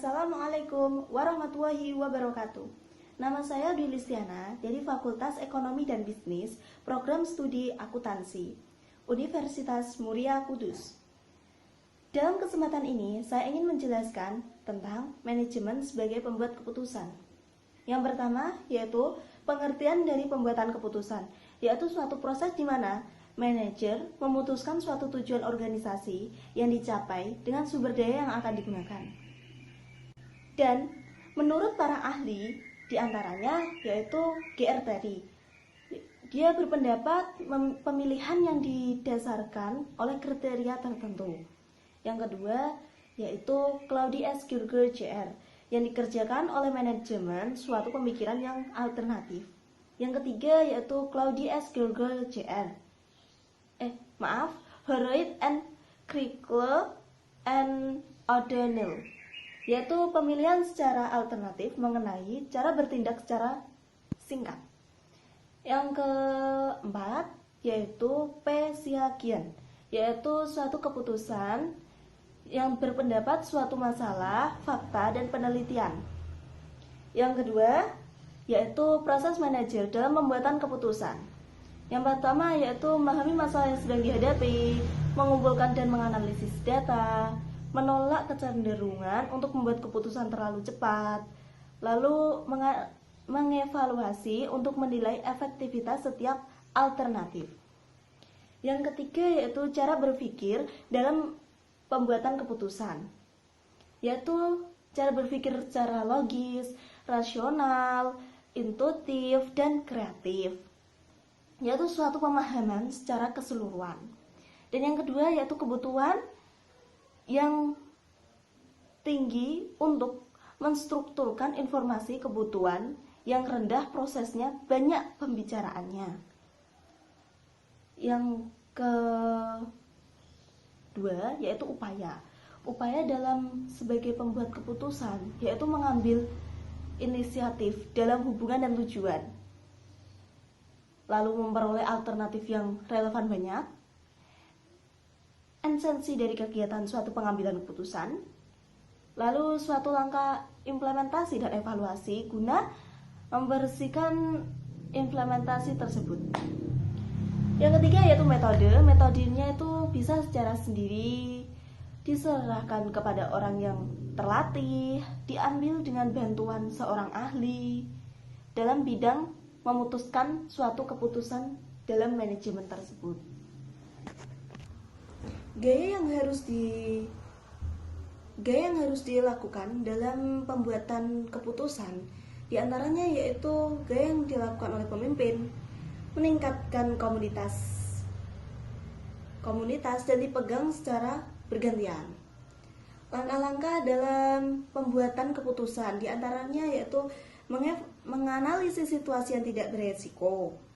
Assalamualaikum warahmatullahi wabarakatuh. Nama saya Dwi Listiana dari Fakultas Ekonomi dan Bisnis, Program Studi Akuntansi, Universitas Muria Kudus. Dalam kesempatan ini, saya ingin menjelaskan tentang manajemen sebagai pembuat keputusan. Yang pertama, yaitu pengertian dari pembuatan keputusan, yaitu suatu proses di mana manajer memutuskan suatu tujuan organisasi yang dicapai dengan sumber daya yang akan digunakan. Dan menurut para ahli, diantaranya yaitu G.R. Terry, dia berpendapat pemilihan yang didasarkan oleh kriteria tertentu. Yang kedua yaitu Claude S. Gallagher Jr. yang dikerjakan oleh manajemen suatu pemikiran yang alternatif. Yang ketiga yaitu Claude S. Gallagher Jr. Horoid and Crickle and O'Donnell, yaitu pemilihan secara alternatif mengenai cara bertindak secara singkat. Yang keempat yaitu P. Siagian, yaitu suatu keputusan yang berpendapat suatu masalah, fakta, dan penelitian. Yang kedua yaitu proses manajer dalam pembuatan keputusan. Yang pertama yaitu memahami masalah yang sedang dihadapi, mengumpulkan dan menganalisis data, menolak kecenderungan untuk membuat keputusan terlalu cepat, lalu mengevaluasi untuk menilai efektivitas setiap alternatif. Yang ketiga yaitu cara berpikir dalam pembuatan keputusan, yaitu cara berpikir secara logis, rasional, intuitif, dan kreatif, yaitu suatu pemahaman secara keseluruhan. Dan yang kedua yaitu kebutuhan yang tinggi untuk menstrukturkan informasi kebutuhan yang rendah prosesnya, banyak pembicaraannya. Yang kedua yaitu upaya dalam sebagai pembuat keputusan, yaitu mengambil inisiatif dalam hubungan dan tujuan, lalu memperoleh alternatif yang relevan banyak, esensi dari kegiatan suatu pengambilan keputusan, lalu suatu langkah implementasi dan evaluasi guna membersihkan implementasi tersebut. Yang ketiga yaitu metodenya itu bisa secara sendiri, diserahkan kepada orang yang terlatih, diambil dengan bantuan seorang ahli dalam bidang memutuskan suatu keputusan dalam manajemen tersebut. Gaya yang harus dilakukan dalam pembuatan keputusan diantaranya yaitu gaya yang dilakukan oleh pemimpin, meningkatkan komunitas dan dipegang secara bergantian. Langkah-langkah dalam pembuatan keputusan diantaranya yaitu menganalisis situasi yang tidak beresiko,